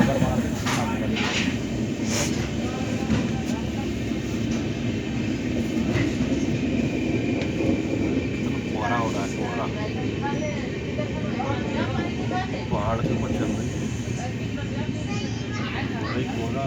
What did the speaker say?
कोहरा हो रहा है, कोहरा पहाड़ के ऊपर चल रही है भाई कोहरा।